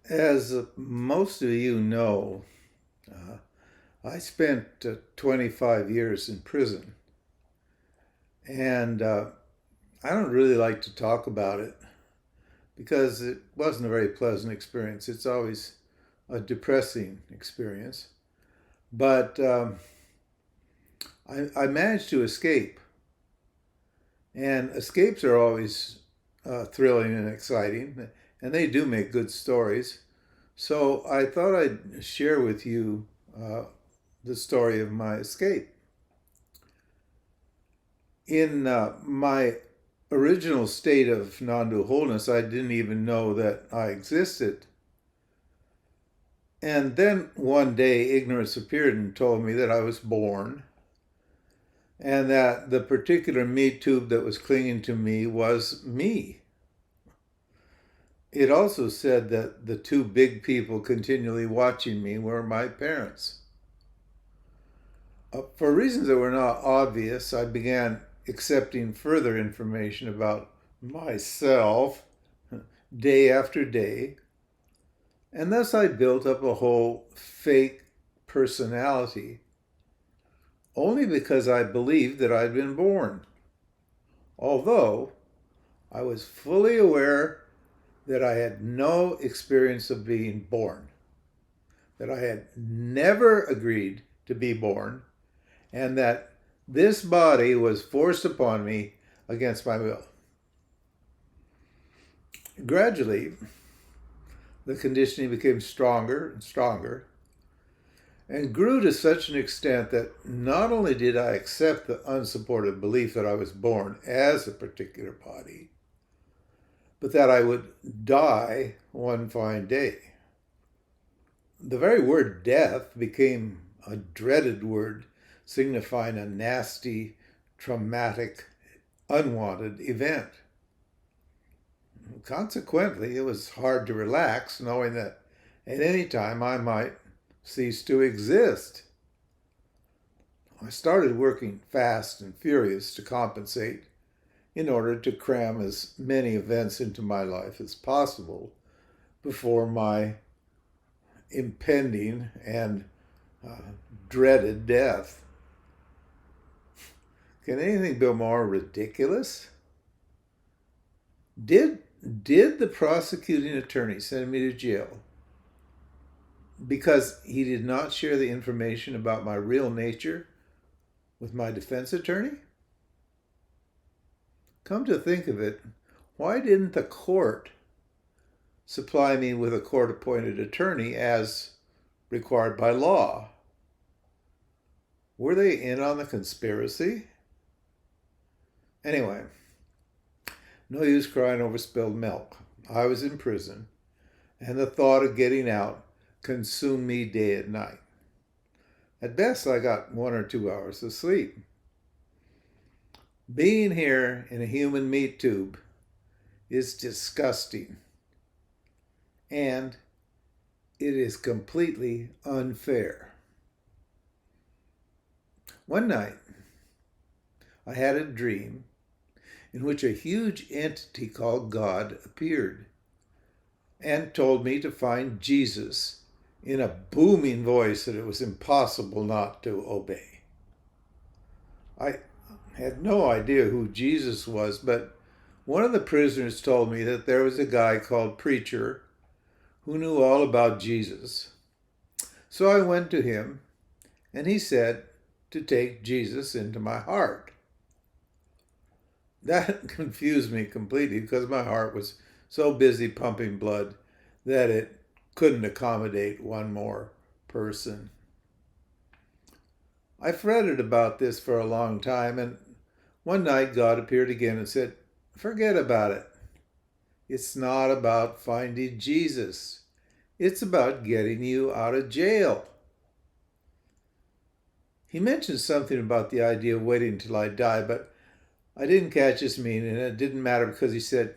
As most of you know, uh, I spent 25 years in prison, and I don't really like to talk about it because it wasn't a very pleasant experience. It's always a depressing experience. But I managed to escape, and escapes are always thrilling and exciting, and they do make good stories. So I thought I'd share with you the story of my escape. In my original state of non-dual wholeness, I didn't even know that I existed. And then one day, ignorance appeared and told me that I was born and that the particular meat tube that was clinging to me was me. It also said that the two big people continually watching me were my parents. For reasons that were not obvious, I began accepting further information about myself day after day, and thus I built up a whole fake personality only because I believed that I'd been born. Although I was fully aware that I had no experience of being born, that I had never agreed to be born, and that this body was forced upon me against my will. Gradually, the conditioning became stronger and stronger and grew to such an extent that not only did I accept the unsupported belief that I was born as a particular body, but that I would die one fine day. The very word death became a dreaded word signifying a nasty, traumatic, unwanted event. Consequently, it was hard to relax knowing that at any time I might cease to exist. I started working fast and furious to compensate in order to cram as many events into my life as possible before my impending and uh, dreaded death. Can anything be more ridiculous? Did did the prosecuting attorney send me to jail because he did not share the information about my real nature with my defense attorney? Come to think of it, why didn't the court supply me with a court appointed attorney as required by law? Were they in on the conspiracy? Anyway, no use crying over spilled milk. I was in prison, and the thought of getting out consumed me day and night. At best, I got 1 or 2 hours of sleep. Being here in a human meat tube is disgusting, and it is completely unfair. One night, I had a dream in which a huge entity called God appeared and told me to find Jesus in a booming voice that it was impossible not to obey. I had no idea who Jesus was, but one of the prisoners told me that there was a guy called Preacher who knew all about Jesus. So I went to him, and he said to take Jesus into my heart. That confused me completely because my heart was so busy pumping blood that it couldn't accommodate one more person. I fretted about this for a long time, and one night God appeared again and said, "Forget about it. It's not about finding Jesus. It's about getting you out of jail." He mentioned something about the idea of waiting until I die, but I didn't catch his meaning, and it didn't matter because he said,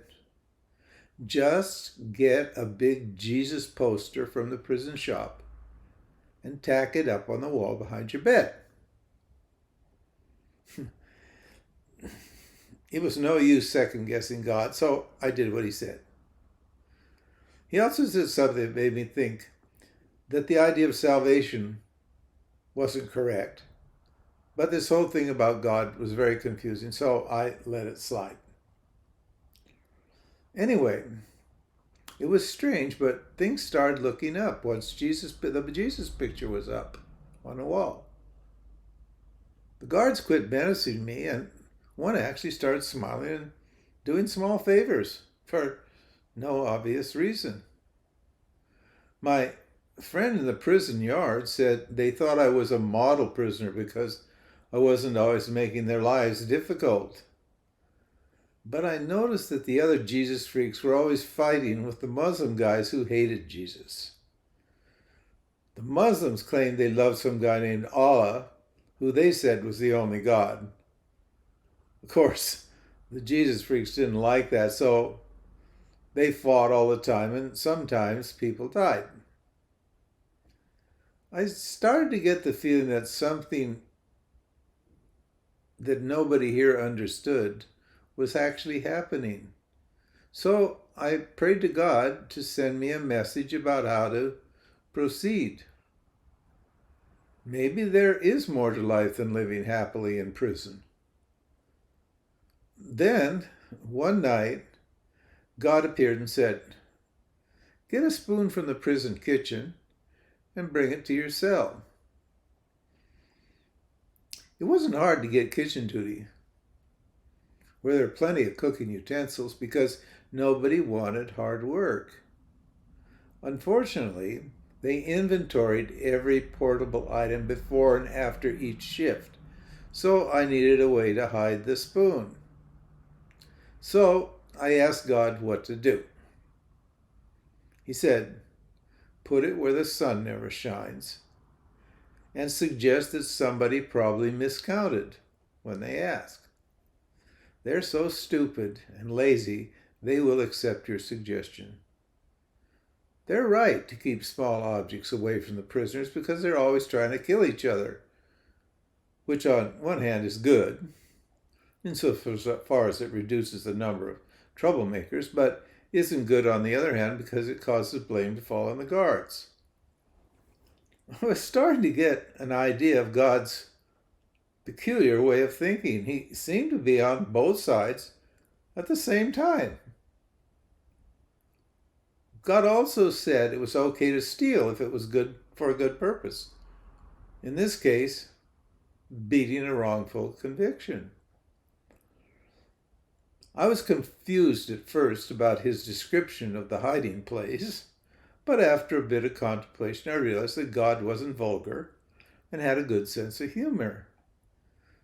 "Just get a big Jesus poster from the prison shop and tack it up on the wall behind your bed." It was no use second guessing God, so I did what he said. He also said something that made me think that the idea of salvation wasn't correct. But this whole thing about God was very confusing, so I let it slide. Anyway, it was strange, but things started looking up once the Jesus picture was up on the wall. The guards quit menacing me, and one actually started smiling and doing small favors for no obvious reason. My friend in the prison yard said they thought I was a model prisoner because I wasn't always making their lives difficult. But I noticed that the other Jesus freaks were always fighting with the Muslim guys who hated Jesus. The Muslims claimed they loved some guy named Allah, who they said was the only God. Of course, the Jesus freaks didn't like that, so they fought all the time, and sometimes people died. I started to get the feeling that something that nobody here understood was actually happening. So I prayed to God to send me a message about how to proceed. Maybe there is more to life than living happily in prison. Then, one night, God appeared and said, "Get a spoon from the prison kitchen and bring it to your cell." It wasn't hard to get kitchen duty, where there are plenty of cooking utensils, because nobody wanted hard work. Unfortunately, they inventoried every portable item before and after each shift, so I needed a way to hide the spoon. So I asked God what to do. He said, "Put it where the sun never shines," and suggest that somebody probably miscounted when they ask. They're so stupid and lazy, they will accept your suggestion. They're right to keep small objects away from the prisoners because they're always trying to kill each other, which on one hand is good, insofar as it reduces the number of troublemakers, but isn't good on the other hand because it causes blame to fall on the guards. I was starting to get an idea of God's peculiar way of thinking. He seemed to be on both sides at the same time. God also said it was okay to steal if it was good for a good purpose. In this case, beating a wrongful conviction. I was confused at first about his description of the hiding place, but after a bit of contemplation, I realized that God wasn't vulgar and had a good sense of humor.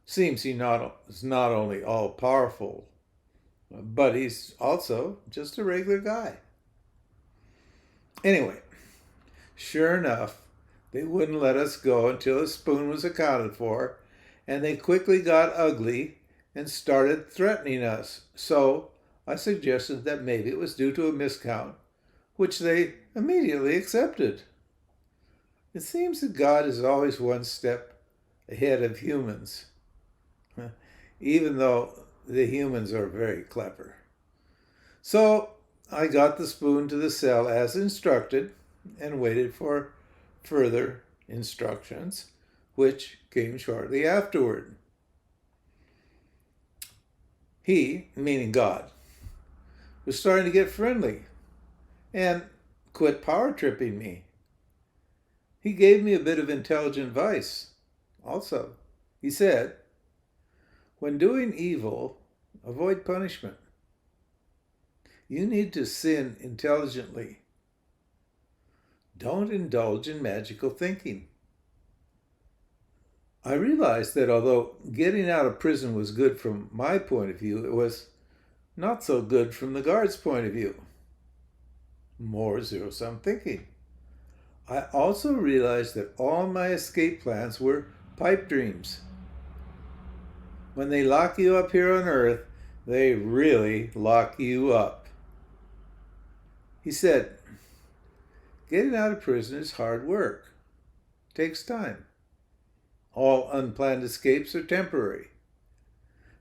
Seems he is not only all-powerful, but he's also just a regular guy. Anyway, sure enough, they wouldn't let us go until the spoon was accounted for, and they quickly got ugly and started threatening us. So I suggested that maybe it was due to a miscount, which they immediately accepted. It seems that God is always one step ahead of humans, even though the humans are very clever. So I got the spoon to the cell as instructed and waited for further instructions, which came shortly afterward. He, meaning God, was starting to get friendly and quit power tripping me. He gave me a bit of intelligent advice also. He said, "When doing evil, avoid punishment. You need to sin intelligently. Don't indulge in magical thinking." I realized that although getting out of prison was good from my point of view, it was not so good from the guard's point of view. More zero-sum thinking. I also realized that all my escape plans were pipe dreams. When they lock you up here on Earth, they really lock you up. He said, "Getting out of prison is hard work. It takes time. All unplanned escapes are temporary.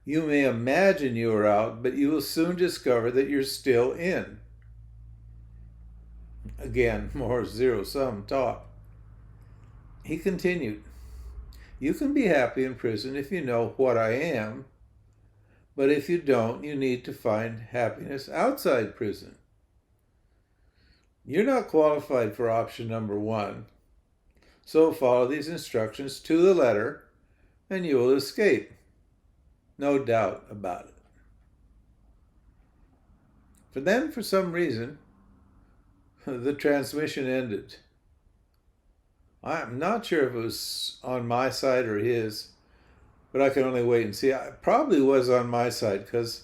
You may imagine you are out, but you will soon discover that you're still in. Again, more zero-sum talk. He continued, "You can be happy in prison if you know what I am, but if you don't, you need to find happiness outside prison. You're not qualified for option number one, so follow these instructions to the letter and you will escape. No doubt about it." But then, for some reason, the transmission ended. I'm not sure if it was on my side or his, but I can only wait and see. It probably was on my side because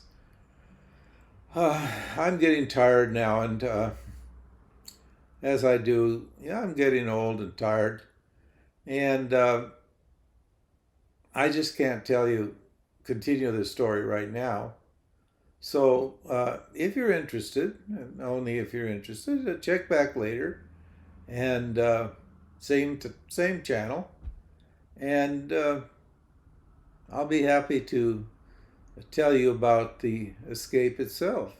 I'm getting tired now, and as I do, yeah, I'm getting old and tired, and I just can't continue the story right now. So if you're interested, and only if you're interested, check back later, and same channel, and I'll be happy to tell you about the escape itself.